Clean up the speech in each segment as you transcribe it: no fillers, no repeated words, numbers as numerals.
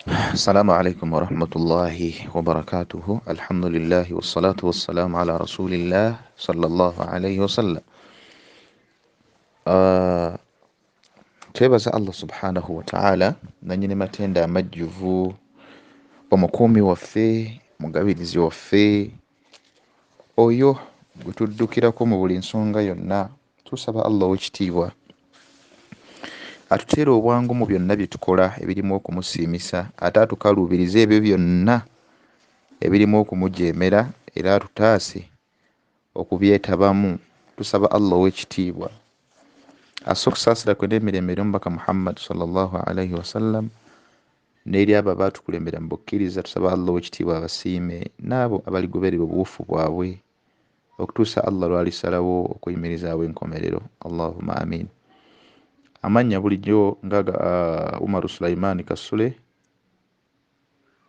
السلام عليكم ورحمة الله وبركاته. الحمد لله والصلاة والسلام على رسول الله صلى الله عليه وسلم. Twebaza Allah subhanahu wa ta'ala nanyini matenda amajjuvu omukuumi waffe mugabirizi waffe oyo gwe tuddukirako mu buli nsonga yonna. Tusaba Allah ow'ekitiibwa atuteere obwangu mu byonna bye tukola ebirimu okumusiimisa, ate atukaluubiriza ebyo byonna ebirimu okumujeemera, era atutaase okubyetabamu. Tusaba Allah ow'ekitiibwa asse okusaasira kwe n'emirembe eri omubaka Muhammad sallallahu alaihi wasallam n'eri abo abaatukulembera mu bukkiriza. Tusaba Allah ow'ekitiibwa abasiime n'abo abaligoberera obuwufu bwabwe okutuusa Allah lw'alisalawo okuyimirizaawo enkomerero. Allahumma amin. Amannya bulijjo ngaga Umaru Sulaiman Kasule,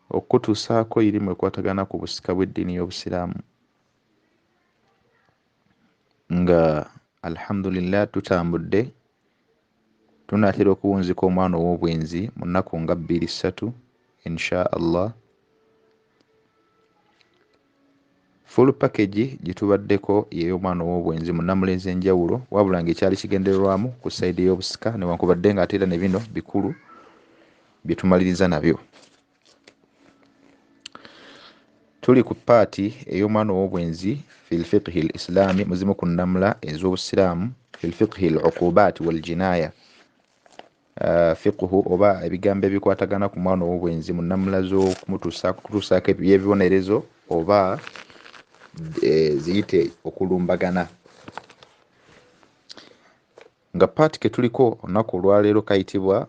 okutuusaako irimu ekwatagana ku busika bw'eddiini y'Obusiraamu, nga alhamdulillah tutambudde tunaatera okuwunzika omwana ow'obwenzi mu nnaku nga 2-3 insha Allah. Full package gitubaddeko y'ey'omwana ow'obwenzi mu nnamulezi enjawulo, wabula ng'ekyali kigendererwamu ku sayidi y'obusika, newankubadde nga ate era ne bino bikulu bye tumaliriza nabyo. Tuli ku paati ey'omwana ow'obwenzi fil fiqhi al islami, muzimu ku nnamula ez'obusiraamu, fil fiqhi al uqubaati wal jinaaya. Fiqhu oba ebigambo ebikwatagana ku mwana ow'obwenzi mu nnamula z'okumutuusaako ebyobibonerezo oba ziyite okulumbagana. Nga paati ke tuliko olunaku olwaleero kayitibwa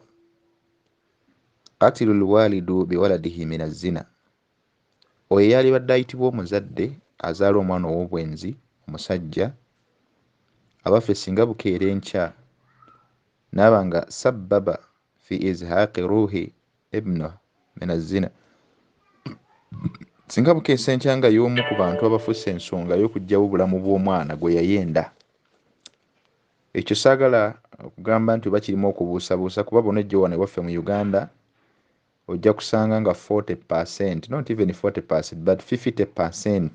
qatilu lwalidu biwaladihi min azzina. Oyo yalibadde ayitibwa omuzadde azaala omwana ow'obwenzi omusajja, abaffe singa bukeera enkya naaba nga sabbaba fi izhaaqi ruuhi ibnu min azzina, singa bukeesa enkya nga y'omu ku bantu abafusse ensonga y'okuggyawo obulamu bw'omwana gwe yayenda. Ekyo saagala okugamba nti bakirimu okubuusabuusa, kuba bona ejjo wano ewaffe mu Uganda ojja kusanga nga 40%, not even 40%, but 50%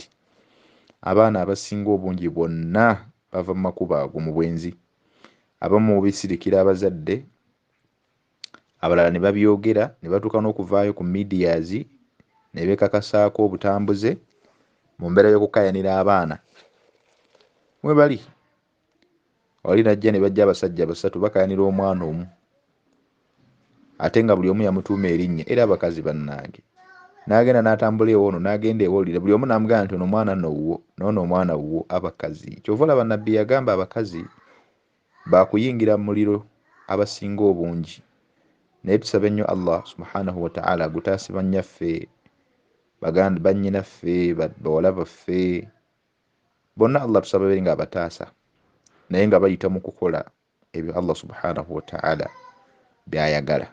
abaana abasinga obungi bonna bava mu makubo ago mu bwenzi. Abamu bisirikira abazadde, abalala ne babyogera ne batuuka n'okuvaayo ku medias ne beekakasaako obutambuze mu mbeera y'okukayanira abaana. Mwe bali oli najja ne bajja abasajja 3 bakayanira omwana omu, ate nga buli omu yamutuuma erinnya, era abakazi bannange. N'agenda n'atambula ewoono n'agenda ewolira, buli omu n'amugamba nti ono omwana nno wuwo, n'ono omwana wuwo. Abakazi kyova olaba nabbi yagamba abakazi bakuyingira mu muliro abasinga obungi. Naye tusaba ennyo Allah subhanahu wa ta'ala agutaase bannyaffe, bannyinaffe, bawala baffe bonna. Allah tusaba beere nga abataasa, naye nga bayita mu kukola ebyo Allah subhanahu wa ta'ala by'ayagala.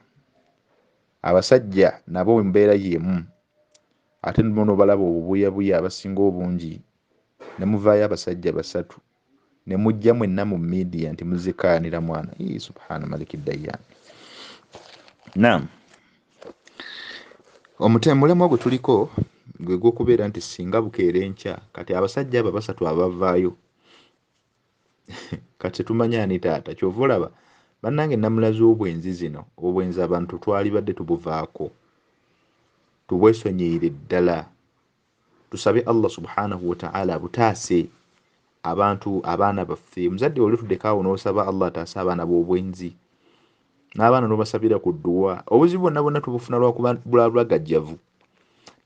Abasajja nabo mbeera y'emu, ate muno balaba obubuyabuya abasinga obungi ne muvaayo abasajja 3 ne mujja mwenna mu media nti muzikaanira mwana. Subhana maliki dayyan. Naam, omulemwa gwe tuliko gwe gw'okubeera nti singa bukeera enkya, kati abasajja abo 3 abavaayo kati tumanya ani taata. Kyova olaba bannange ennamula z'obwenzi zino, obwenzi abantu twalibadde tubuvaako, tubwesonyiire ddala. Tusabe Allah subhanahu wa ta'ala butaase abantu, abaana baffe. Muzadde oli tuddekaawo n'osaba Allah ataase abaana b'obwenzi, n'abaana n'obasabira ku dduwa. Obuzibu bonna tubufuna lwakuba bulagajjavu,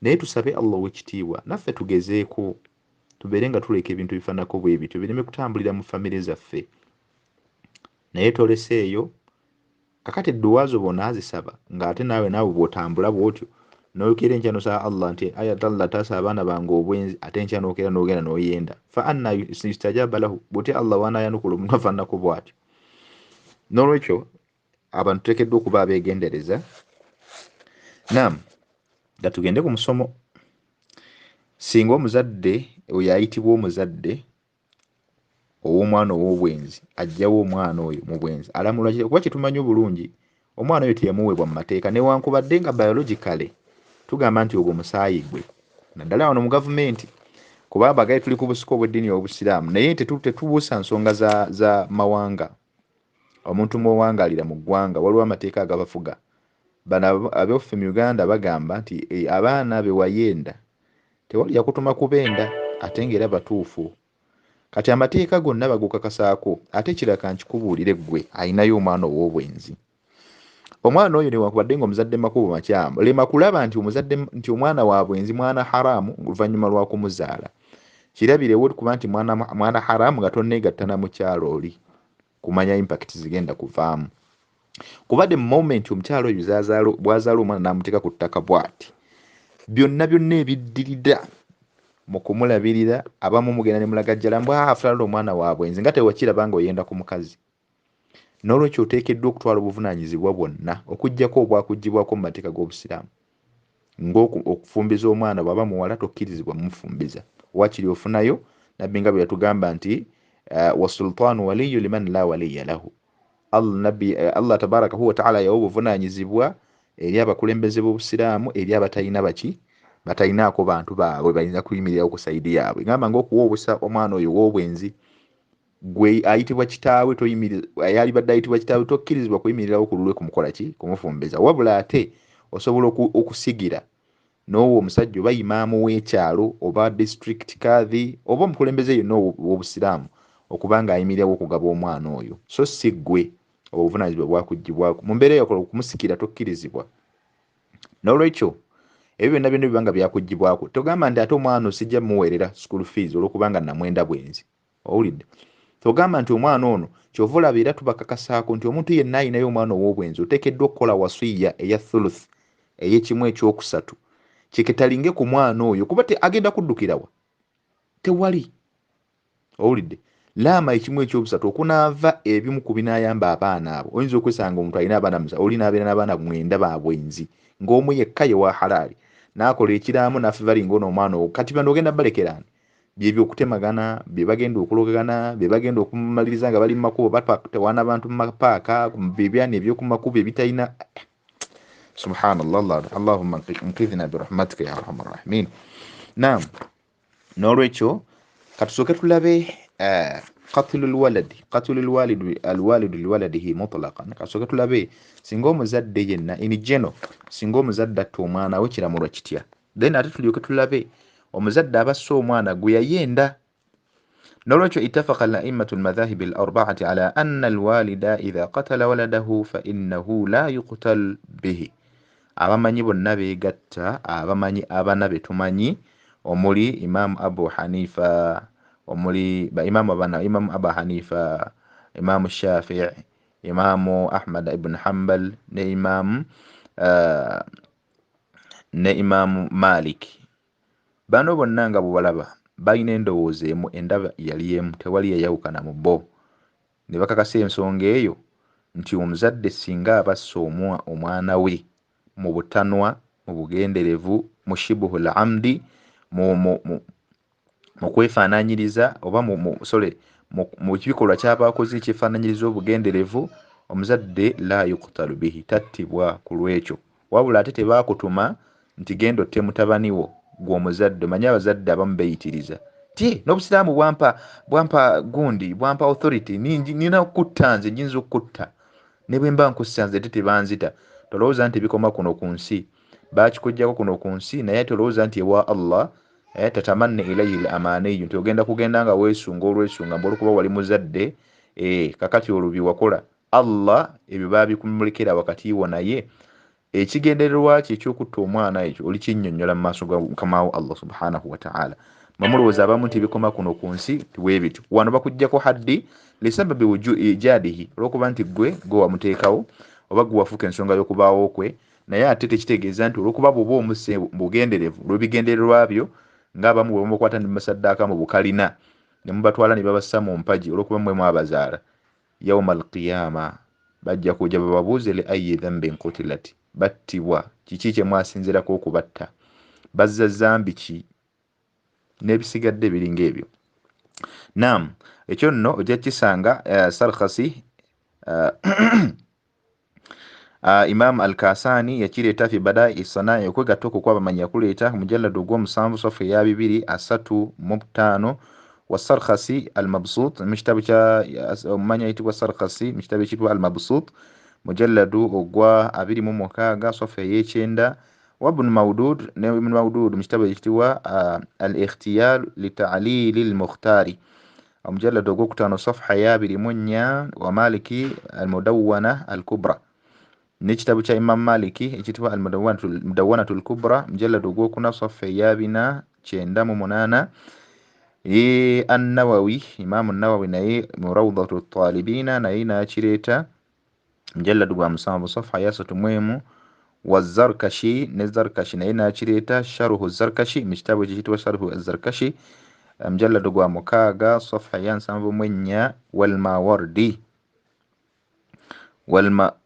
naye tusabe Allah ow'ekitiibwa naffe tugezeeko tubeere nga tuleka ebintu bifaanako bwe bityo, bireme kutambulira mu famire zaffe. Naye toleseeyo kakati edduwa zo bona azisaba, ng'ate naawe bw'otambula bw'otyo n'okeera enkya n'osaba Allah nti ayat Allah taasa abaana bange obwenzi, ate enkya n'okeera n'ogenda n'oyenda. Fa anna yustajaba lahu, bw'otya Allah w'anaayanukula omuntu afaananako bw'atyo. N'olwekyo abantu tuteekeddwa okuba abeegendereza. Naam, nga tugende ku musomo. Singa omuzadde oyo ayitibwa omuzadde ow'omwana ow'obwenzi ajjawo omwana oyo mu bwenzi, alamulwa kuba kye tumanyi obulungi, omwana oyo teyamuweebwa mu mateeka newankubadde nga biologically tugamba nti ogwo musaayi gwe naddala wano mu gavumenti kuba abagaye tuli ku busiko obw'eddiini obusiraamu naye tetubuusa nsonga za mawanga. Omuntu muwangaalira mu ggwanga waliwo amateeka agabafuga. Bano ab'effe mu Uganda bagamba nti abaana be wayenda tewali yakutuma kubenda ate ng'era batuufu. Kati amateeka gonna bagukakasaako ate kiraka nkikubuulire ggwe ayinayo omwana ow'obwenzi. Omwana oyo newankubadde ng'omuzadde makubo makyamu lema kulaba nti omwana wa bwenzi mwana haraamu oluvannyuma lwa kumuzaala. Kirabirewo kuba nti mwana haraamu nga tonneegattana mu kyalo oli kumanya impact zigenda kuvaamu. Kubadde mu moment omukyalo oyo bw'azaala omwana n'amuteeka ku ttaka bw'ati byonna ebiddirira mu kumulabirira abamu mugenda ne mulagajjala mbw afulala omwana wa bwenzi nga tewakiraba nga oyenda ku mukazi. N'olwekyo oteekeddwa okutwala obuvunaanyizibwa bwonna okuggyako obwakuggyibwako mu mateeka g'obusiraamu ng'okufumbiza omwana bw'aba muwala tokkirizibwa mumufumbiza wakiri ofunayo nabbi nga bwe yatugamba nti wasultaanu waliyu liman la waliya lahu. Allah tabaraka huwa taala yawa obuvunaanyizibwa eri abakulembeze b'obusiraamu eri abatalina batalinaako bantu baabwe balina kuyimirira okusaidi yaabwe. Ngamba ng'okuwa obusa omwana oyo w'obwenzi gwe ayitibwa kitaawe yali badde ayitibwa kitaawe tokkirizibwa kuyimirirawo ku lulwe kumukola ki kumufumbiza wabula ate osobola okusigira n'owo omusajja oba imaamu w'ekyalo oba district kadhi oba omukulembeze yenna w'obusiraamu okubanga ayimirirawo okugaba omwana oyo so si ggwe obuvunaanyizibwa bwakuggyibwako mu mbeera yakola okumusikira tokkirizibwa. N'olwekyo ebyo byonna bibanga byakuggyibwako togamba nti ate omwana osijja muweerera school fees olwokubanga namwenda bwenzi. Owulidde? Togamba nti omwana ono kyova olaba era tubakakasaako nti omuntu yenna ayinayo omwana ow'obwenzi oteekeddwa okukola wasiya eya thuluth ey'ekimu ekyokusatu kiketalinge ku mwana oyo kuba agenda kuddukirawa tewali. Owulidde? Laama ekimu ekyobusatu okunaava ebimu ku binaayamba abaana abo. Oyinza okwesanga omuntu alina abaana oli n'abeera n'abaana 9 ba bwenzi ng'omu yekka ye wa halaali n'akola ekiraamu n'afe balinga ono omwana owo kati bano ogenda balekerani byebyo okutemagana bye bagenda okulogagana bye bagenda okumaliriza nga bali mu makubo batewana abantu mu mapaaka bibyani eby'oku makubo ebitalina. Subhanallah, Allahumma nkidhina birahmatika ya arhamar rahimin. Naam, n'olwekyo katusooke tulabe qatlu alwalidu liwaladihi mutlaqan. Kasooke tulabe singa omuzadde yenna inijeno singa omuzadde atta omwana we kiramulwa kitya. Then ate tulyoke tulabe omuzadde abassa omwana gwe yayenda. N'olwekyo ittafaqa al-a'immatu al-madhahibi al-arba'ati ala anna al-walida idha qatala waladahu fa innahu la yuqtal bihi. Abamanyi bonna beegatta abamanyi abana be tumanyi omuli Imam Abu Hanifa omuli Imam Abu Hanifa, Imam Shafi'i, Imam Ahmad ibn Hanbal ne Imam Malik. Bano bonna nga bw'balaba balina endowooza emu endaba yali emu tewali yayawukana mu bo ne bakakasa ensonga eyo nti omuzadde singa abassa omwana we mu butanwa mu bugenderevu mu shibuhul amdi mu kwefaananyiriza oba mu kibikolwa ky'abakozi ekyefaananyiriza obugenderevu omuzadde la yuqtalu bihi tattibwa ku lwekyo wabula ate tebaakutuma nti genda otte mutabani wo gw'omuzadde. Manyi abazadde abamu beeyitiriza ti n'obusiraamu bwampa gundi bwampa authority nina okutta nze nyinza okutta ne bwe mba nkussa nze tebanzita. Tolowooza nti bikoma kuno ku nsi baakikuggyako kuno ku nsi naye tolowooza nti ewa Allah tatamanne ilayhi al-amaniyu nti ogenda kugenda nga weesunga olwesunga mbwolukuba wali muzadde kakati olwo bye wakola Allah ebyo baabikumulekera wakati wo naye ekigendererwa kye ekyokutta omwana ekyo oli kinnyonnyola mu maaso ga Mukama Allah subhanahu wa ta'ala. Mamulowooza abamu nti bikoma kuno ku nsi tiweebityo wano bakuggyako haddi lisababi ijadihi olwokuba nti gwe wamuteekawo oba gwe wafuuka ensonga y'okubaawo kwe naye ate tekitegeeza nti olwokuba bw'oba omuse bugenderevu olw'ebigendererwa byo ng'abamu bwe bamukwata ne mubasaddaaka mu bukalina ne mubatwala ne babassa mu mpagi olw'okuba mmwe mwabazaala yawma al-qiyama bajja kujja bababuuze li ayyi dhanbin qutilat battibwa kiki kye mwasinzirako okubatta bazza zambi ki n'ebisigadde biringa ebyo. Naam, ekyo nno ojja kisanga Sarkhasi Imam Al-Kasani yakireeta fi Bada'i Sanaa okwegatta okwo kw'abamanyi yakuleeta mujalladu gw'omusanvu safu eya 235 wasarkhasi Al-Mabsut mu kitabu kya omumanyi ayitibwa Sarkhasi mu kitabu ekitibwa Al-Mabsut mujalladu ogwa 26 safu ey'ekyenda wa Ibn Mawdud ne Ibn Mawdud mu kitabu ekitibwa Al-Ikhtiyar li Ta'lil al-Mukhtari mujalladu ogwokutaano safha ya 24 wa Maliki Al-Mudawwana Al-Kubra n'ekitabo kya Imam Maliki ekitibwa Al-Mudawwanatu Al-Kubra mujalladu ogwokuna safha ya 498 An-Nawawi Imam An-Nawawi naye mu Rawdatu At-Talibina naye nakireeta mujalladu gwa 7 safha ya 31 wa Zarkashi ne Zarkashi naye nakireeta Sharhu Zarkashi mu kitabo ekitibwa Sharhu Zarkashi mujalladu gwa 6 safha ya 74 wal Mawardi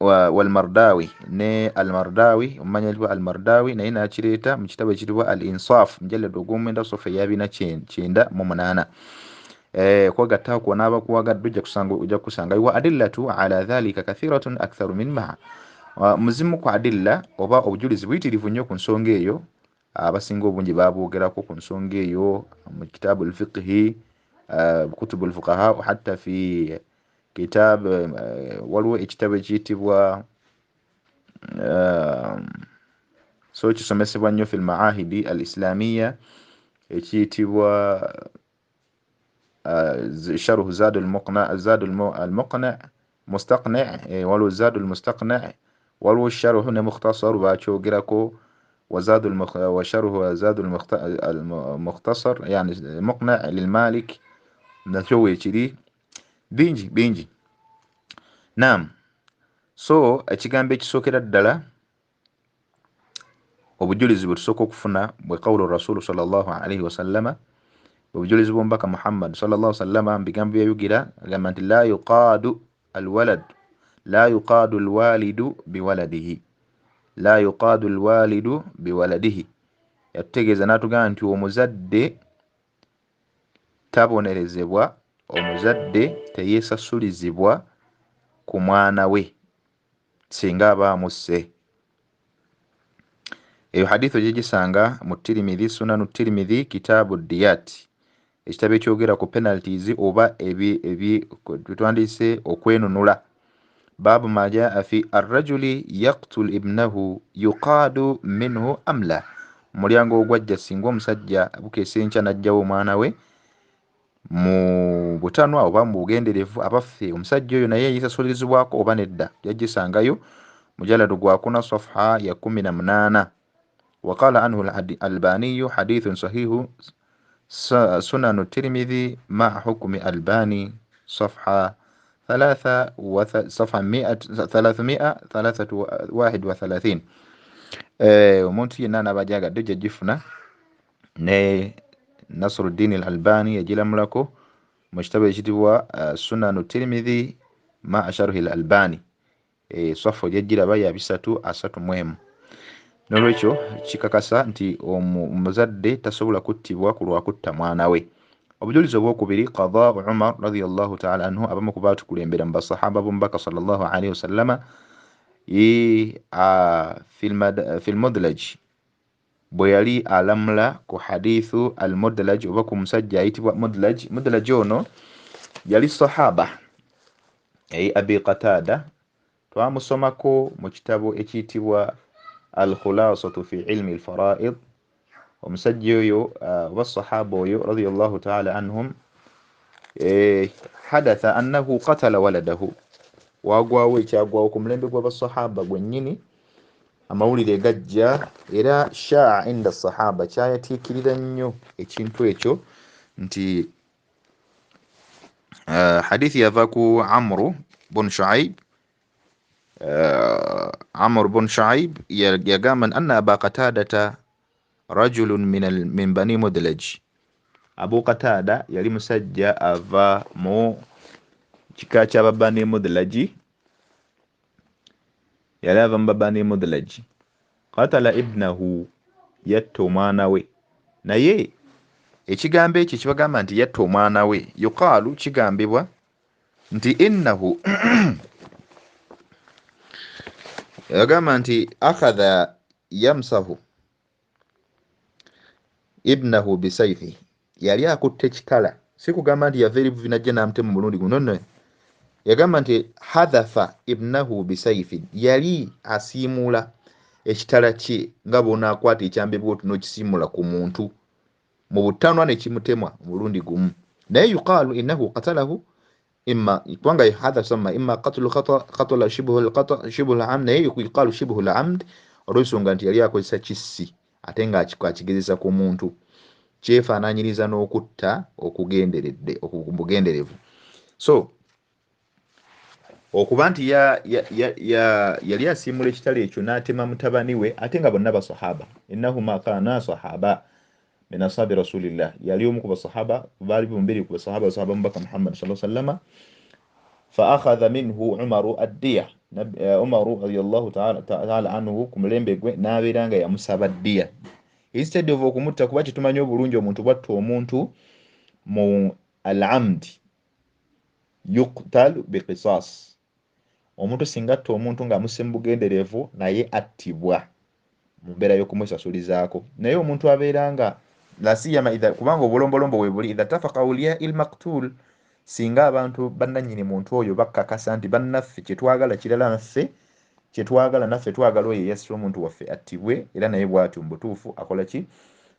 والمرداوي ne Al-Mardawi umanya alikuwa Al-Mardawi naye nakireeta mu kitabo ekitibwa Al-Insaf mujalladu ogw'omwenda safha ya 498 kwagatta ko naba kuwagadde ujja kusanga wa adillatu ala dhalika kathiratun aktharu minha muzimu ku adilla oba obujulizi buyitirivu nnyo ku nsonga eyo abasinga obungi babwogerako ku nsonga eyo mu kitabu al-fiqhi kutubu al-fuqaha hatta fi kitab waliwo ekitabo ekiyitibwa so kisomesebwa nnyo fi al-maahidi al-islamiyya ekiyitibwa sharh zad al-muqna zad al-muqna mustaqni waliwo zad al-mustaqni waliwo sharh ne mukhtasar bakyogerako وزاد وشرح زاد المختصر يعني مقنع للمالك نتوي كذي bingi naam so ekigambo ekisokera ddala obujulizi butusooka okufuna bwe qawlu rasulu sallallahu alaihi wasallama obujulizi bw'omubaka Muhammad sallallahu alaihi wasallama bigambo byayugira agamba nti la yuqadu alwalidu biwaladihi la yuqadu alwalidu biwaladihi yatutegeeza n'atugamba nti omuzadde tabonerezebwa omuzadde teyeesasulizibwa ku mwana we singa aba amusse. Eyo hadithu gigisanga mu Tirmidhi sunanu Tirmidhi kitaabu diyat ekitabo ekyogera ku penalties oba ebi twandise okwenunula babu ma jaa fi ar-rajuli yaqtul ibnahu yuqadu minhu amla mulyango ogwajja singa omusajja bukeesenkya najjawo omwana we mu butanwa oba mu bugenderevu abaffe omusajja oyo naye yisasulizibwako oba nedda yagisangayo mujalladu gwa 4 safha ya 18 وقال عنه الألباني حديث صحيح سنن الترمذي مع حكم الباني صفحة 331 omuntu yenna n'abajagadde ojja gifuna ne Nasruddin al-Albani yagiramulako mu kitabo ekitibwa Sunanu Tirmidhi ma sharh al-Albani safha gyagiraba ya 331 nolwekyo kikakasa nti omuzadde tasobola kuttibwa ku lwakutta mwana we. Obujulizi obwokubiri qada Umar radiyallahu ta'ala anhu abamu ku baatukulembera mu basahaba b'omubaka sallallahu alaihi wasallama fi al-mudlaj bwe yali alamula ku hadithu al-mudlaj oba ku musajja ayitibwa mudlaj ono yali sahaba Abi Qatada twamusomako mu kitabo ekiyitibwa al-khulasatu fi ilmi al-fara'id omusajja oyo oba sahaba oyo radiyallahu ta'ala anhum hadatha annahu qatala waladahu wagwawo ekyagwawo ku mulembe gw'abasahaba gwennyini amawulire gajja era shaa inda sahaba kyayatiikirira nnyo ekintu ekyo nti hadithi yava ku Amr bun Shu'aib yagamba anna Aba Qatadata rajulun min bani Mudlaj. Abu Qatada yali musajja ava mu kika kya Bani Mudlaj, yali ava mu Bani Mudlaj. Qatala ibnahu, yatta omwana we. Naye ekigambo ekyo kibagamba nti yatta omwana we yuqaalu kigambibwa nti innahu yagamba nti akhadha yamsahu ibnahu bisayfihi, yali akutte ekitala, si kugamba nti yava eri buvinajja n'amutema mulundi guno nno. Yagamba nti hadhafa ibnahu bisayfin, yali asiimula ekitala kye nga bw'onaakwata ekyambe bw'oti n'okisiimula ku muntu mu butanwa ne kimutemwa omulundi gumu. Naye yuqaalu innahu qatalahu imma, kubanga hadha sama imma qatlu qatala shibhu al-amd, naye yuqaalu shibhu al-amd olw'ensonga nti yali akozesa kissi ate nga akigezesa ku muntu, kyefaanaanyiriza n'okutta okugenderevu. So okuba nti yali asiimula ekitala ekyo n'atema mutabani we, ate nga bonna basahaba, innahuma kana sahaba min ashabi rasulillah, yali omu ku basahaba, baali bombiri ku basahaba mubaka Muhammad sallallahu alaihi wasallam. Fa akhadha minhu Umaru ad-diya, Umaru radiyallahu ta'ala anhu ku mulembe gwe n'abeera nga yamusaba ddiya instead of okumutta, kuba kitumanyi obulungi omuntu bwatta omuntu mu al-amd yuqtal biqisas. Omuntu singa atta omuntu nga amusse mu bugenderevu naye attibwa mu mbeera y'okumusasulizaako. Naye omuntu abeera nga la siyama kubanga obulombolombo bwe buli idha tafaqa awliya il-maqtul, singa abantu bannannyini muntu oyo bakkakasa nti bannaffe kyetwagala kirala, naffe kyetwagala naffe twagala oyo yesu omuntu waffe attibwe, era naye bw'atyo mu butuufu akola ki.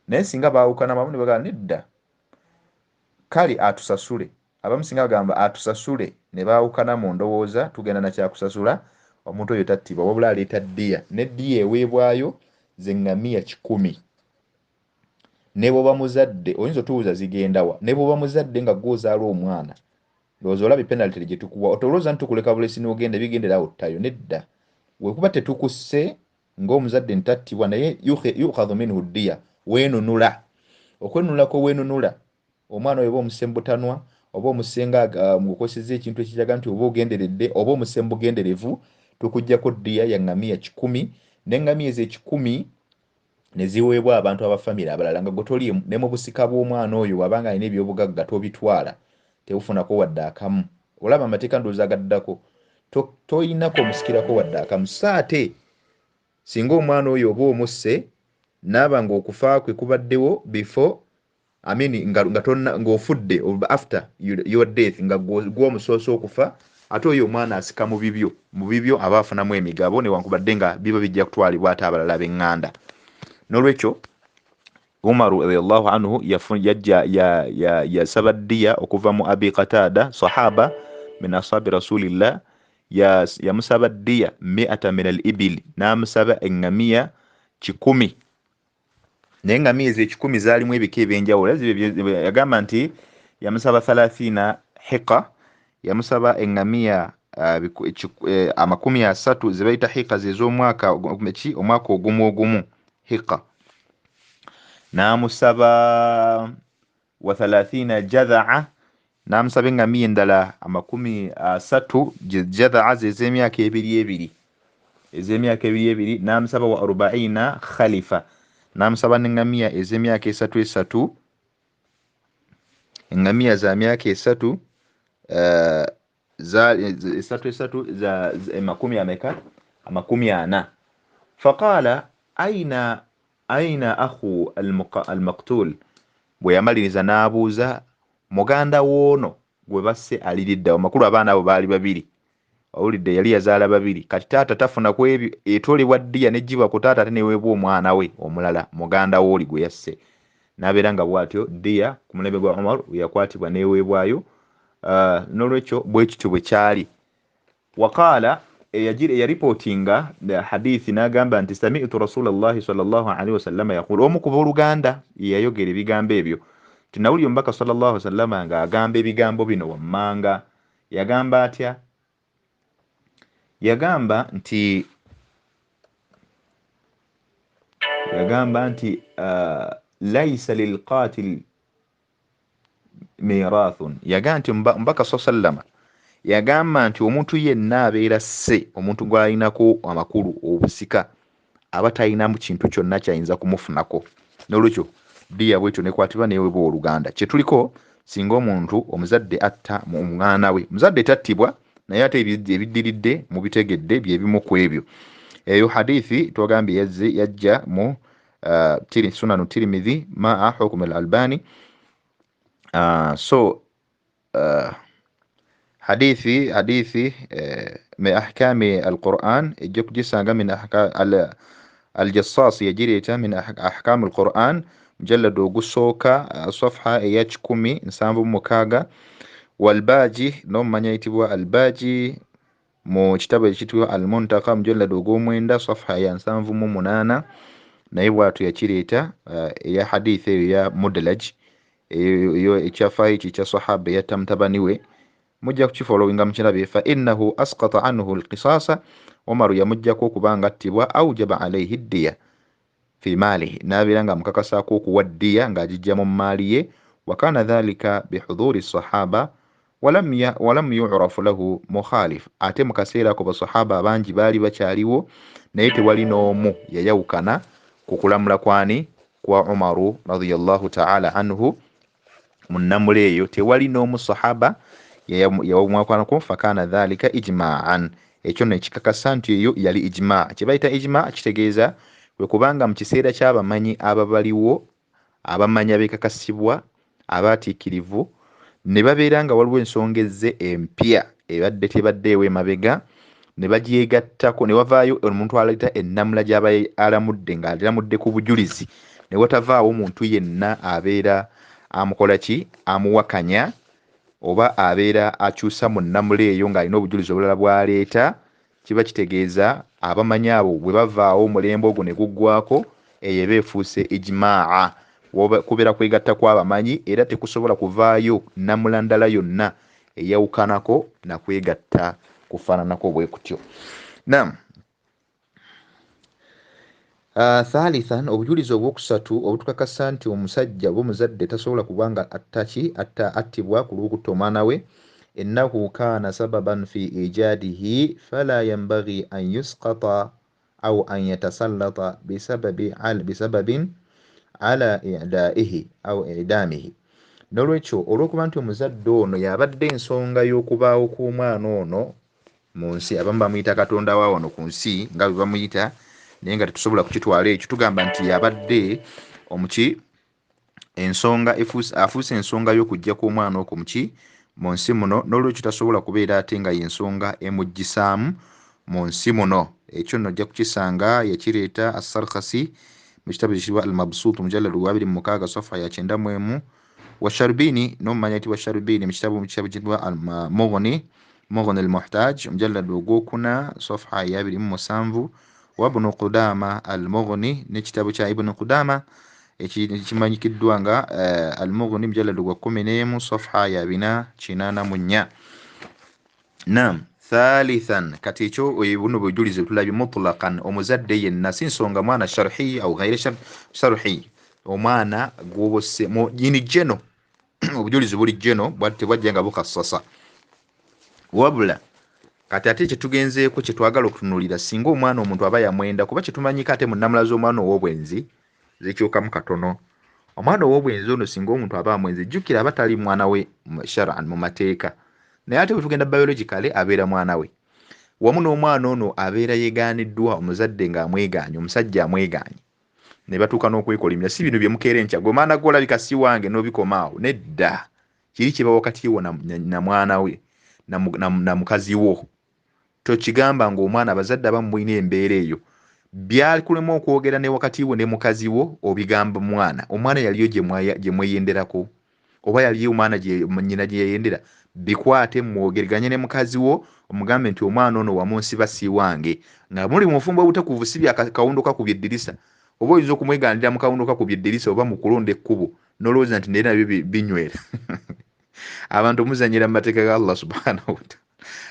Naye singa baawukana abamu ne bagamba nedda, kale atusasule, abamu singa bagamba atusasule ne baawukana mu ndowooza, tugenda na kyakusasula, omuntu oyo tattibwa, wabula aleeta ddiya, n'eddiya eweebwayo z'eŋŋamiya 100. Ne bw'oba muzadde oyinza otubuuza zigenda wa, ne bw'oba muzadde nga gw'ozaala omwana, ndowooza olaba penalty gye tukuwa, otolowooza nti tukuleka bulesi n'ogenda bigendera awo ttayo, nedda. Wekuba tetukusse ng'omuzadde ntattibwa, naye yukhadhu minhu ddiya, weenunula. Okwenunulako weenunula, omwana oyo oba omusse mu butanwa, oba omusenga ng'okosezza ekintu ekiraga nti oba ogenderedde, oba omusse mu bugenderevu, tukuggyako ddiya ya ŋŋamiya 100, n'eŋŋamiya ezo 100 ne ziweebwa abantu abafamire abalala nga gotoli ne mu busika bw'omwana oyo wabanga alina ebyobugagga tobitwala, tewufunako wadde akamu. Olaba amateeka ndowooza gaddako, toyinako omusikirako wadde akamu. So ate singa omwana oyo oba omusse naaba ng'okufa kwe kubaddewo before ng'ofudde after your death, nga gw'omusoose okufa, ate oyo omwana asika mu bibyo aba afunamu emigabo newankubadde nga biba bijja kutwalibwa ate abalala b'eŋŋanda. N'olwekyo Umaru radiyallahu anhu yasaba ddiya okuva mu Abi Qatada, sahaba min ashabi rasulillah, yamusaba ddiya 100 min al-ibil, n'amusaba eŋŋamiya 100. Naye eŋŋamiya ezo 100 zaalimu ebika ebyenjawulo. Yagamba nti yamusaba 30 hiqa, yamusaba eŋŋamiya 30 ze bayita hiqa z'ez'omwaka ogumu hiqa, n'amusaba wa 30 jadha'a, n'amusaba eŋŋamiya endala 30 jadha'a z'emyaka 2 n'amusaba wa 40 khalifa, n'amusaba n'eŋŋamiya ez'emyaka 3 eŋŋamiya za myaka 3 za 40. Faqala aina akhu al-maqtul, bwe yamaliriza n'abuuza muganda woono gwe basse aliridde. Amakulu abaana abo baali 2, owulidde yali yazaala 2, kati taata tafuna ku ebyo, etwolebwa ddiya n'eggyibwa ku taata ate neweebwa omwana we omulala muganda wooli gwe yasse. N'abeera nga bw'atyo ddiya ku mulembe gwa Umar yakwatibwa neweebwayo. N'olwekyo bwe kityo bwe kyali. Waqaala yaripootinga hadithi n'agamba nti sami'tu rasulallahi sallallahu alaihi wasallam yaqulu, omu ku booluganda yayogera ebigambo ebyo, tinawulira omubaka sallallahu alaihi wasallam nga agamba ebigambo bino wammanga. Yagamba atya? Yagamba nti laisa lilqatil mirathun, yagamba nti omubaka sallallahu alaihi wasallam yagamba nti omuntu yenna abeera sse, omuntu gw'alinako amakulu obusika, aba talinamu kintu kyonna kyayinza kumufunako. N'olwekyo ddiya bwetyo nekwatibwa neweebwa oluganda. Kyetuliko singa omuntu omuzadde atta mu mwana we, muzadde tattibwa naye ate ebiddiridde mu bitegedde bye bimu ku ebyo. eyo hadithi twagambye yajja mu sunanu Tirmidhi ma'a hukm al-Albani. So hadithi من أحكام القرآن يجوك جسانغا من أحكام الجصاص يجريتا من أحكام القرآن مجلد وقصوكا صفحة يجكمي نسامبو مكاغا. والباجي نوم من يتبوا الباجي mu kitabo ekitibwa Al-Muntaka mujalladu ogw'omwenda safha ya 78 naye bwatu yakireeta eya hadith eyo ya Mudlaj eyo ekyafayo kya sahaba yatta mutabani we mujja kukifolowinga mukirabe fa innahu asqata anhu al-qisasa Umaru yamujjako okubanga attibwa aujaba alayhi diya fi malihi nabiranga mukakasaako okuwa diya ng'agijja mu maali ye wa kana dhalika bihudhuri sahaba walam yu'rafu lahu mukhalif ate mukaseera ko basahaba abangi baali bakyaliwo naye tewali n'omu yayawukana ku kulamula kwani kwa Umaru radiyallahu ta'ala anhu munnamula eyo tewali n'omu sahaba yawumwakwanako fakana dhalika ijma'an ekyo nekikakasa nti eyo yali ijma' kyebayita ijma' kitegeeza kwe kubanga mu kiseera ky'abamanyi ababaliwo abamanyi abekakasibwa abaatiikirivu ne babeera nga waliwo ensonga ezze empya ebadde tebaddeewo emabega ne bagyegattako ne wavaayo omuntu alayita ennamula gy'aba alamudde ng'alamudde ku bujulizi ne watavaawo omuntu yenna abeera amukola ki amuwakanya oba abeera akyusa mu nnamula eyo ng'alina obujulizi obulala bw'aleeta kiba kitegeeza abamanyi abo bwe bavaawo omulembe ogwo ne guggwako eyo eba efuuse ijmaa kubeera kwegatta kw'abamanyi era tekusobola kuvaayo nnamula ndala yonna eyawukanako nakwegatta kufaananako bwe kutyo. Naam. Thalithan obujulizi obwokusatu obutukakasa nti omusajja oba omuzadde tasobola kubanga attibwa ku lw'okutta omwana we innahu kana sababan fi ijadihi fala yanbaghi an yusqata aw an yatasallata bisababin ala i'daihi aw i'damihi. Nolwekyo olw'okuba nti omuzadde ono yabadde ensonga y'okubaawo k'omwana ono mu nsi abamu bamuyita katonda wa wano ku nsi nga bwe bamuyita naye nga tetusobola kukitwala ekyo tugamba nti yabadde omuki ensonga afuuse ensonga y'okujja k'omwana okwo muki mu nsi muno n'olwekyo tasobola kubeera ate nga y'ensonga emuggisaamu mu nsi muno. Ekyo nno ojja kukisanga yakireeta as-Sarkhasi mu kitabo ekitibwa Al-Mabsuut mujalladu wa 26 safha ya 91 wa Sharbini n'omumanya nti wa Sharbini mu kitabo ekitibwa Al-Mughni al-Muhtaj mujalladu ogwokuna safha ya 27 wa Ibn Qudama al-Mughni n'ekitabo kya Ibn Qudama ekimanyikiddwa nga Al-Mughni mujalladu gwa 11 safha ya 484. Naam. Thalithan kati ekyo buno bujulizi tulabye mutlaqan omuzadde yenna si nsonga mwana sharhi au ghairi sharhi omwana gwobose mu jini jeno obujulizi buli jeno tebwajja nga bukassasa wabula kati ate kye tugenzeeko kye twagala okutunulira singa omwana omuntu aba yamwenda kuba kyetumanyika ate mu nnamula z'omwana ow'obwenzi zikyukamu katono. Omwana ow'obwenzi ono singa omuntu aba amwenzi jjukira aba tali mwana we shar'an mu mateeka naye ate bwe tugenda biologically abeera mwana we wamu n'omwana ono abeera yeegaaniddwa omuzadde ng'amwegaanye omusajja amwegaanye ne batuuka n'okwekolimya si bino bye mukeera enkya gwe maana gw'olabika si wange n'obikomaawo nedda kiri kiba wakati wo na mwana we na mukazi wo tokigamba ng'omwana abazadde abamu mulina embeera eyo byakulema okwogera ne wakati wo ne mukazi wo obigamba omwana yaliyo gye mweyenderako oba yaliyo omwana nnyina gye yayendera bikwate mwogeraganye ne mukazi wo omugambe nti omwana ono wamunsiba si wange nga muli mu nfumbo obutakuvu si byakawundo kakubye eddirisa oba oyinza okumwegaanira mu kawundo kakubye eddirisa oba mu kulonda ekkubo n'olowooza nti naye nabyo binywera. Abantu muzanyira mu mateeka ga Allah subhanahu wa ta'ala.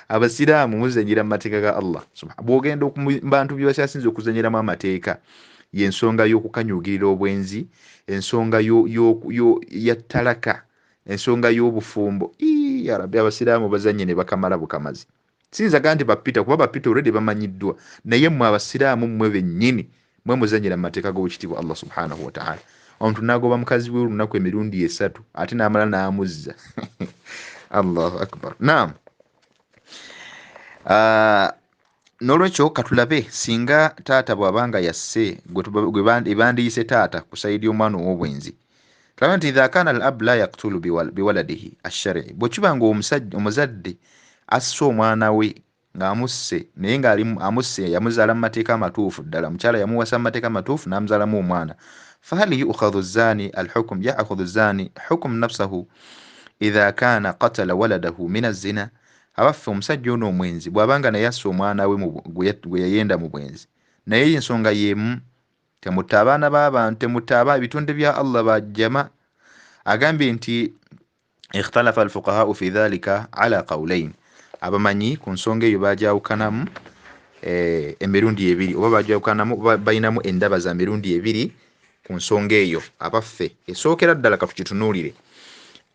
Abasiraamu muzanyira mu mateeka ga Allah bw'ogenda mu bantu bye bakyasinze okuzanyiramu amateeka y'ensonga y'okukanyugirira obwenzi ensonga ya talaka ensonga y'obufumbo ya Rabbi abasiraamu bazanye ne bakamala bukamazi sinzaga nti bapita kuba bapita already bamanyiddwa naye mmwe abasiraamu mmwe bennyini mmwe muzanyira mu mateeka g'obukitiibwa Allah subhanahu wa ta'ala. Omuntu n'agoba mukazi we olunaku emirundi 3 ate n'amala n'amuzza. Allahu akbar. Naam. nolwekyo katulabe singa taata bw'abanga yasse gwe bandiyise taata ku sayidi y'omwana ow'obwenzi tulaba nti idha kana al ab la yaktulu biwaladihi ashari bwe kiba nga omuzadde asse omwana we ng'amusse naye ng'amusse yamuzaala mu mateeka amatuufu ddala mukyala yamuwasa mu mateeka amatuufu n'amuzaalamu omwana fahal yukhadhu zani alhukm yaakhudhu zani hukm nafsahu idha kana qatala waladahu min azina abaffe omusajja ono omwenzi bw'abanga naye asse omwana we gwe yayenda mu bwenzi naye ensonga yemu temutta abaana b'abantu temutta ebitonde bya Allah bajjama agambye nti ikhtalafa alfuqahau fi dhalika ala qawlain abamanyi ku nsonga eyo bajawukanamu emirundi ebiri oba bajawukanamu bayinamu endaba za mirundi ebiri ku nsonga eyo abaffe esookera ddala katukitunuulire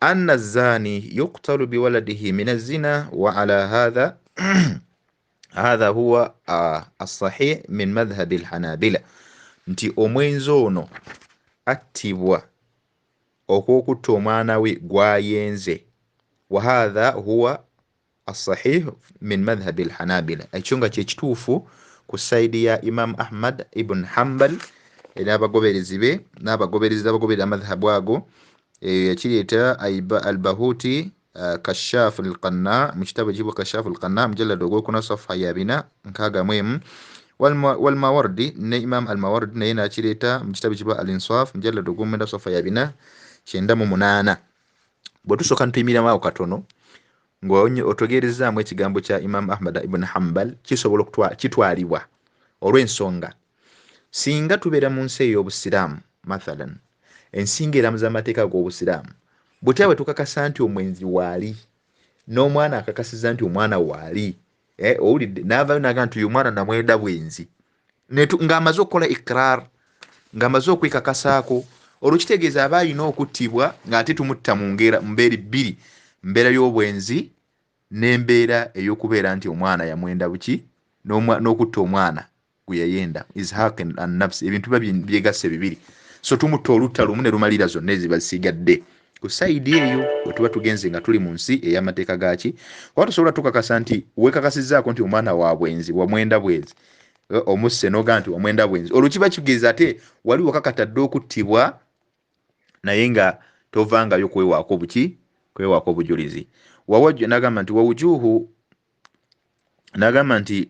anna zani yuqtalu biwaladihi min azina wa ala hadha hadha huwa as-sahih min madhhabi al-hanabila nti omwenzi ono attibwa okwokutta omwana we gwayenze wa hadha huwa as-sahih min madhhabi al-hanabila ekyo nga kyekituufu ku sayidi ya Imam Ahmad ibn Hanbal n'abagoberezi be n'abagoberera madhhabu ago yakireeta al-Bahuti kashaf al-Qanna mu kitabo ekiyitibwa kashaf al-Qanna mujallad ogwokuna safa ya 461 والماوردي إمام الماوردي نينا تشريتا مجتبي جبا الإنصاف مجلد وقوم من صفا يابنا شندم منانا بوتوسو كان تيمينا ما وكاتونو ng'onye otogerezaamu ekigambo kya Imam Ahmad ibn Hanbal kisobola kitwalibwa olw'ensonga singa tubeera mu nsi ey'obusiraamu mathalan ensinga eramuza amateeka g'obusiraamu butyawe tukakasa nti omwenzi waali n'omwana akakasiza nti omwana waali owulidde n'avaayo n'agamba nti uyu mwana namwenda bwenzi ng'amaze okukola ikrar ng'amaze okwekakasaako olwo kitegeeza aba alina okuttibwa ng'ate tumutta mu mbeera bbiri mbeera y'obwenzi n'embeera ey'okubeera nti omwana yamwenda buki n'okutta omwana gwe yayenda izhaq an-nafs ebintu byegasse bibiri so tumutta olutta lumu ne lumalira zonna eziba zisigadde ku sayidi eyo bwe tuba tugenze nga tuli mu nsi ey'amateeka gaaki oba tusobola tukakasa nti weekakasizzaako nti omwana wa bwenzi wamwenda bwenzi omusse n'oga nti wamwenda bwenzi olwo kiba kigeza ate wali wakakatadde okuttibwa naye nga tovangayo kwewaako buki kwewaako obujulizi n'agamba nti n'agamba nti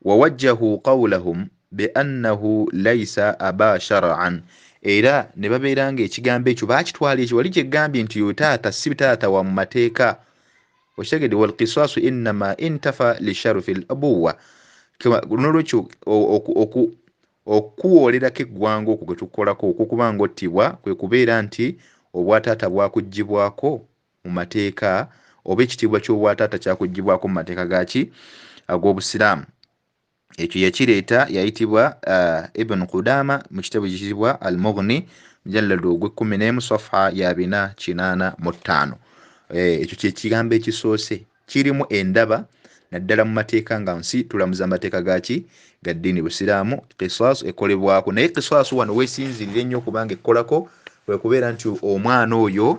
wawajjahu qawlahum biannahu laysa aba shar'an era ne babeera ng'ekigambo ekyo baakitwala ekyo wali kyegambye nti yo taata si taata wa mu mateeka okitegedde walqisaasu innama intafa lisharufi l abuwa nolwekyo okuwoolerako eggwanga okwo gwe tukolako okukuba nga ottibwa kwe kubeera nti obwataata bwakuggyibwako mu mateeka oba ekitiibwa ky'obwataata kyakuggyibwako mu mateeka gaaki ag'obusiraamu ekyo yakireeta yayitibwa Ibn Qudama mu kitabo ekiyitibwa Al-Mughni mujallad ogw'11 safa ya 485 ekyo kyekigambo ekisoose kirimu endaba naddala mu mateeka nga nsi tulamuza amateeka gaaki ga ddiini busiraamu qisas ekolebwako naye qisas wano weesinzirira ennyo okubanga ekkolako kwe kubeera nti omwana oyo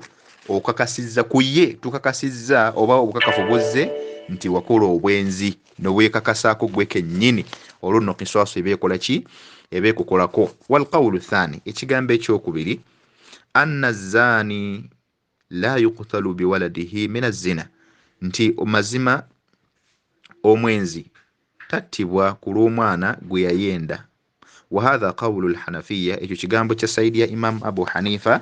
okakasizza ku ye tukakasizza oba obukakafu buzze nti wakola obwenzi nobwekakasaako gwe kennyini olwo nno qisas ebeekola ki ebeekukolako walqawlu thani ekigambo ekyokubiri anna zani la yuqtalu biwaladihi min azina nti mazima omwenzi tattibwa ku lw'omwana gwe yayenda wa hadha qawlu alhanafiya ekyo kigambo kya sayidi ya Imam Abu Hanifa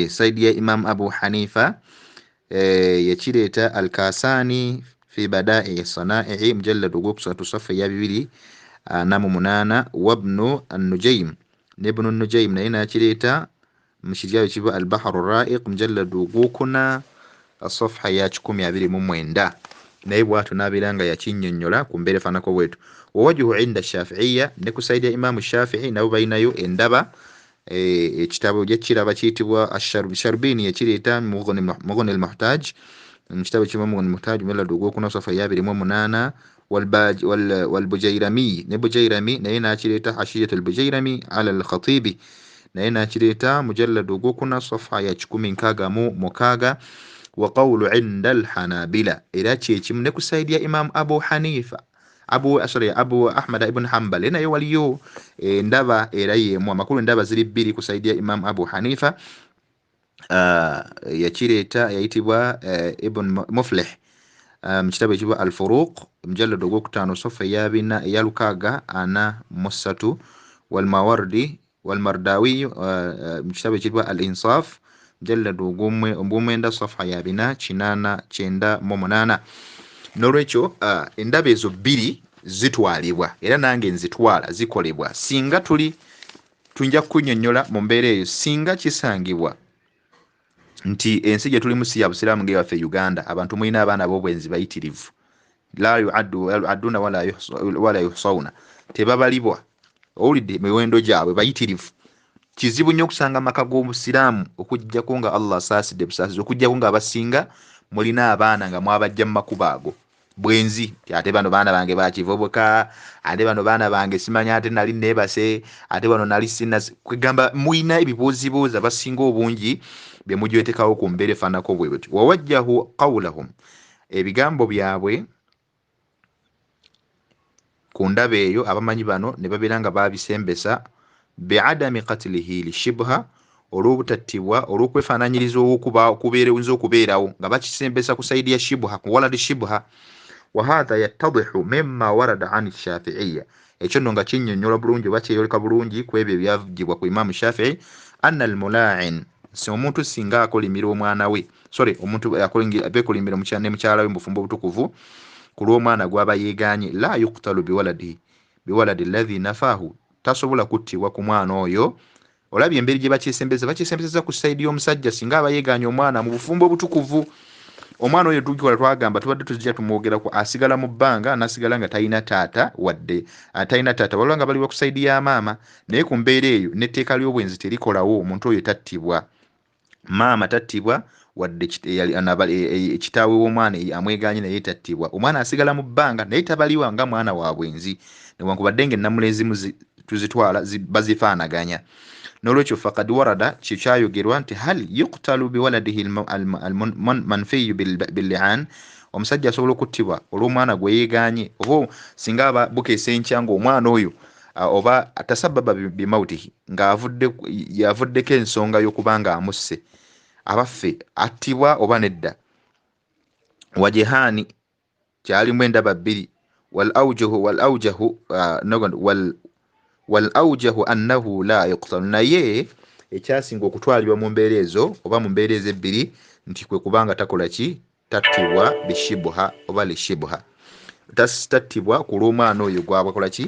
sayidi ya Imam Abu Hanifa yakireeta Al-Kasani fi bada'i sanai'i mujallad ogwokusatu safa ya 288 wabnu an-Nujaym n'ibnu an-Nujaym naye nakireeta mu kiryayo kiba al-Bahr ar-Ra'iq mujallad ogwokuna safa ya 129 naye bw'atyo n'abeera nga yakinnyonnyola ku mbeera efaanako bwetu wawajjuhu inda Shafi'iyya ne ku sayidi ya Imam Shafi'i nabo balinayo endaba ekitabo kyekiraba kiyitibwa Sharbini yakireeta Mughni al-Muhtaj mu kitabo kimu Mughni al-Muhtaj mujallad ogwokuna safa ya 28 والبجيرمي نبجيرمي نينا كريتا حاشية البجيرمي على الخطيب نينا كريتا مجلد وقوكنا صفحة يشكو من كاغا مو مكاغا وقول عند الحنابلة إلى تشيكي من كسيد يا إمام أبو حنيفة أبو أحمد ابن حنبل هنا يوليو ndaba era yemu amakulu ndaba ziri bbiri kusaidia Imam Abu Hanifa yakireeta yayitibwa Ibn Muflih mu kitabo ekitibwa Al-Furuq mujallad ogwokutaano sofa eyabina eya 643 والمرداوي mu kitabo ekitibwa Al-Insaf mujallad ogw'omwenda sofa yabina 898 n'olwekyo endaba ezo bbiri zitwalibwa era nange nzitwala zikolebwa singa tunja kunnyonnyola mu mbeera eyo singa kisangibwa nti ensi gye tulimu si ya busiraamu ng'eyaffe Uganda abantu mulina abaana b'obwenzi bayitirivu la yu'adduna wala yuhsawna tebabalibwa owulidde miwendo gyabwe bayitirivu kizibu nnyo okusanga amaka g'obusiraamu okuggyako nga Allah asaasidde busaasizi okuggyako nga abasinga mulina abaana nga mwabajja mu makubo ago bwenzi ate bano baana bange bakivubuka ate bano baana bange simanya ate nali neebase ate bano nali sina kwegamba mulina ebibuuzibuuza basinga obungi bye mujwetekawo ku mbeera efaanako bwe butyo wawajjahu qawlahum ebigambo byabwe ku ndaba eyo abamanyi bano ne babeera nga babisembesa biadami qatlihi lishibha olw'obutattibwa olw'okwefaananyiriza okubeerewunza okubeerawo nga bakisembesa ku saidi ya shibha ku waladi shibha وهذا يتضح مما ورد عن الشافعية ekyo nno nga kinnyonnyola bulungi oba kyeyoleka bulungi ku ebyo ebyavugibwa ku Imam Shafi'i anna al-mula'in si omuntu singa akolimira omwana we omuntu akolimira mukyala we mu bufumbo obutukuvu ku lw'omwana gw'aba yeeganye la yuqtalu biwaladi alladhi nafahu tasobola kuttibwa ku mwana oyo olabye emberi gye bakyesembeza ku sayidi y'omusajja singa aba yeeganye omwana mu bufumbo obutukuvu omwana oyo tukikola twagamba tubadde tuzija tumwogerako asigala mu bbanga nasigala nga talina taata waliwo nga baliwa ku sayidi ya maama naye ku mbeera eyo n'etteeka ly'obwenzi terikolawo omuntu oyo tattibwa maama tattibwa wadde ekitaawe w'omwana amweganye naye tattibwa omwana asigala mu bbanga naye tabaliwa nga mwana wa bwenzi newankubadde nga ennamulezimu tuzitwala bazifaanaganya n'olwekyo faqad warada kikyayogerwa nti hal yuqtalu biwaladihi almanfiyu billi'an omusajja asobola okuttibwa olw'omwana gwe yeeganye oba singa aba bukeesa enkya ng'omwana oyo oba tasababa bimautihi yavuddeko ensonga y'okuba nga amusse abaffe attibwa oba nedda wajehani kyalimu endaba bbiri والأوجه أنه لا يقتل naye ekyasinga okutwalibwa mu mbeera ezo oba mu mbeera ezo ebbiri nti kwe kubanga takola ki tattibwa bishibha oba lishibha tattibwa ku lw'omwana oyo gwabakola ki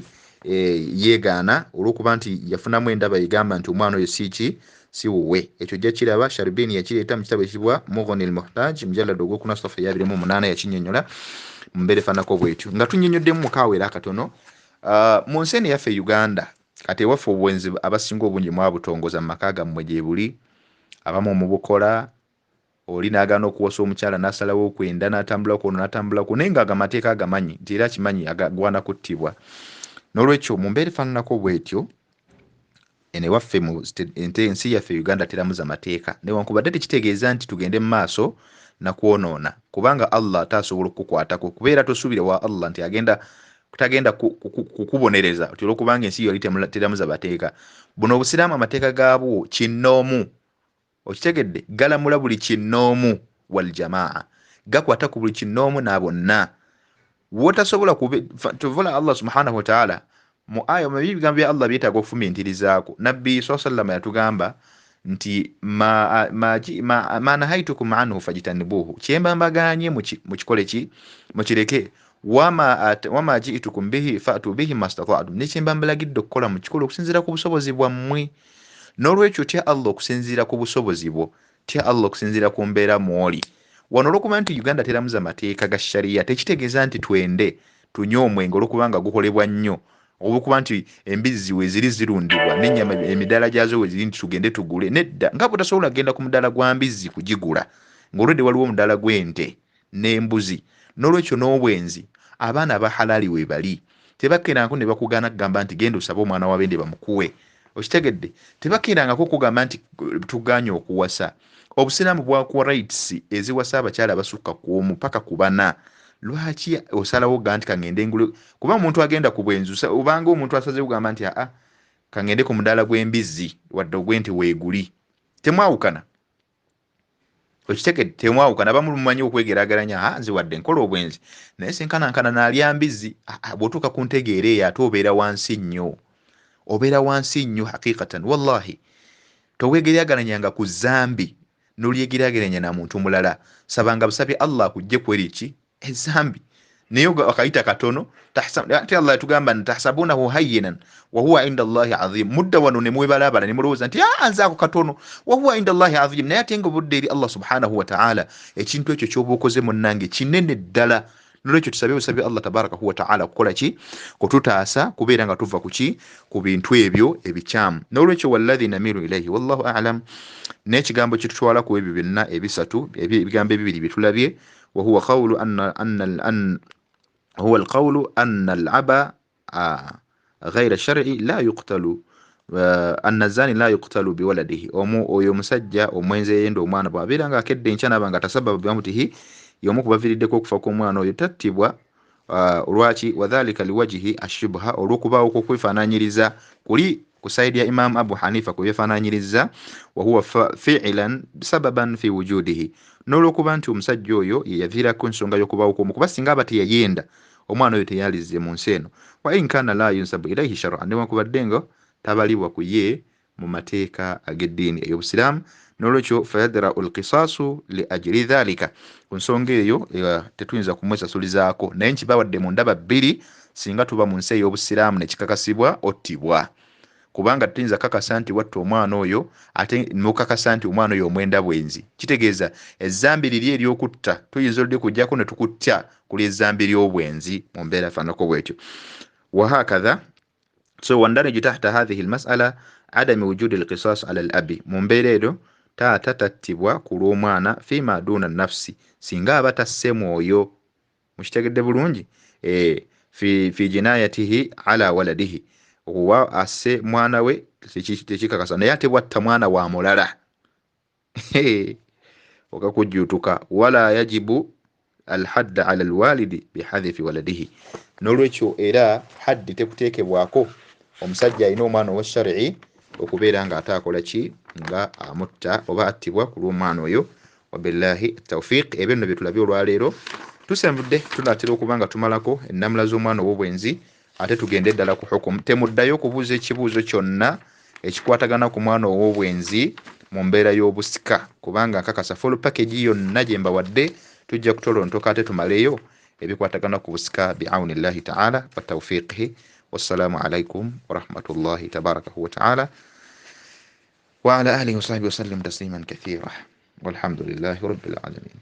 yeegaana olw'okuba nti yafunamu endaba egamba nti omwana oyo si wuwe ekyo jja kiraba Sharbini yakireeta mu kitabo ekitibwa Mughni al-Muhtaj mujallad ogwokuna sofa ya 28 yakinnyonnyola mu mbeera efaanako bwetyo nga tunnyonnyoddemu mukaaweera akatono mu nsi eno yaffe Uganda kati ewaffe obwenzi abasinga obungi mwabutongoza mu maka gammwe gye buli abamu mubukola oli n'agaana okuwasa omukyala n'asalawo okwenda n'atambulako ono n'atambulako naye nga amateeka agamanyi nti era akimanyi agagwana kuttibwa n'olwekyo mu mbeera efaananako bwetyo eno ewaffe ensi yaffe Uganda teramuza mateeka newankubadde tekitegeeza nti tugende mu maaso nakwonoona kubanga Allah tasobola okukukwatako kubeera tosuubira wa Allah nti tagenda kukubonereza oti olwokubanga ensi yoli teramuza bateeka buno obusiraamu amateeka gaabwo kinnoomu okitegedde galamula buli kinnoomu wal jamaa gakwata ku buli kinnoomu n'abonna wotasobola tuvula Allah subhanahu wa ta'ala mu aya mu bigambo bya Allah byetaaga okufumintirizaako nabbi sallallahu yatugamba nti ma nahaitukum anhu fajtanibuhu kyemba mbaganye mu kikole ki mukireke wama ji'tukum bihi fa'tu bihi mastata'tum nekyemba mbalagidde okukola mu kikolo okusinziira ku busobozi bwammwe n'olwekyo tya Allah okusinziira ku busobozi bwo tya Allah okusinziira ku mbeera mwoli wano olwokuba nti Uganda teramuza mateeka ga sharia tekitegeeza nti twende tunywe omwenge olwokubanga gukolebwa nnyo olwokuba nti embizi we ziri zirundibwa n'ennyama emidaala gyazo we ziri nti tugende tugule nedda nga butasobola kugenda ku mudaala gwa mbizi kugigula ng'olwedde waliwo omudaala gw'ente n'embuzi n'olwekyo n'obwenzi abaana ba halali we bali tebakerangako ne bakugaana kugamba nti genda osabe omwana wa bende bamukuwe okitegedde tebakerangako kugamba nti tuganye okuwasa obusiraamu bwakuwa rights eziwasa abakyala abasukka ku omu paka ku bana. Lwaki osalawo ga nti kangende ngulu kuba omuntu agenda ku bwenzu obanga omuntu asazeewo gamba nti kangende ku mudaala gw'embizzi wadde ogwenti weeguli, temwawukana. Okitegedde temwawukana. Abamu mumanyi okwegeraageranya nze wadde nkola obwenzi naye senkanankana naalya mbizzi. Bw'otuuka ku ntegeera eyo ate obeera wansi nnyo, obeera wansi nnyo haqiqatan wallahi. Towegeraageranyanga ku zambi n'olyegeraageranya na muntu mulala. Sabanga busabye Allah akujje kweri ki ezambi naye akayita katono. Ate Allah yatugamba nti tahsabunahu hayyinan wa huwa inda Allahi azim. Mudda wano ne mwebalabala ne mulowooza nti nze ako katono wa huwa inda Allahi azim, naye ate nga obudde eri Allah subhanahu wa ta'ala ekintu ekyo ky'oba okoze munnange kinene ddala. Nolwekyo tusabye Allah tabarakahu wa ta'ala kukola ki kututaasa kubeera nga tuva ku bintu ebyo ebikyamu. Nolwekyo walladhi namiru ilayhi wallahu a'lam. N'ekigambo kitutwala ku ebyo byonna ebisatu ebigambo ebibiri bitulabye. وهو قول هو القول أن العبا غير الشرعي لا يقتل أن الزاني لا يقتل بولده. oyo musajja omwenzi eyenda omwana bw'abeera nga akedde enkya naba nga tasababa bamutihi y'omu kubaviiriddeko okufa kw'omwana oyo tattibwa. Lwaki? wadhalika liwajihi ashubha, olw'okubaawo kw'okwefaanaanyiriza kuli ku sayidi ya Imam Abu Hanifa ku byefaanaanyiriza. wahuwa fi'lan sababan fi wujudihi, n'olwokuba nti omusajja oyo ye yaviirako ensonga y'okubaawo kw'omu, kuba singa aba teyayenda omwana oyo teyalize mu nsi eno. wa in kana la yunsabu ilayhi shar'an, newankubadde nga tabalibwa ku ye mu mateeka ag'eddiini ey'obusiraamu. N'olwekyo fayadra'u alqisaasu li ajli dhalika, ku nsonga eyo tetuyinza kumwesasulizaako, naye nkibawadde mu ndaba bbiri. Singa tuba mu nsi ey'obusiraamu ne kikakasibwa ottibwa, kubanga tuyinza kakasa nti watta omwana oyo ate mukakasa nti omwana oyo omwenda bwenzi. Kitegeeza ezzambi liri ery'okutta tuyinza oludde kujjako ne tukutya kuli ezzambi ly'obwenzi mu mbeera faanako bwetyo. wahakadha so wandariju tahta hadhihi almas'ala adami wujudi alqisas ala alabi, mu mbeera eyo taata tattibwa ku lw'omwana fima duna nafsi singa aba tasse mwoyo. Mukitegedde bulungi? fi jinayatihi ala waladihi, owa asse mwana we tekikakasa, naye ate bwatta mwana wa mulala okakujjuutuka. wala yajibu alhadda ala alwalidi bihadhifi waladihi, n'olwekyo era haddi tekuteekebwako omusajja alina omwana owa shar'i okubeera nga ataakola ki nga amutta oba attibwa ku lw'omwana oyo. wabillahi tawfiq. ebyo nno bye tulabye olwaleero. Tusembudde tunaatera okuba nga tumalako ennamula z'omwana ow'obwenzi, ate tugende ddala ku hukumu. Temuddayo kubuuza ekibuuzo kyonna ekikwatagana ku mwana ow'obwenzi mu mbeera y'obusika, kubanga nkakasa full package yonna gye mbawadde tujja kutolontoka ate tumaleyo ebikwatagana ku busika bi'awnillahi ta'ala wa tawfiqihi. Wassalamu alaikum wa rahmatullahi tabarakahu wa ta'ala wa ala alihi wa sahbihi wa sallam tasliman kathira walhamdulillahi rabbil alamin.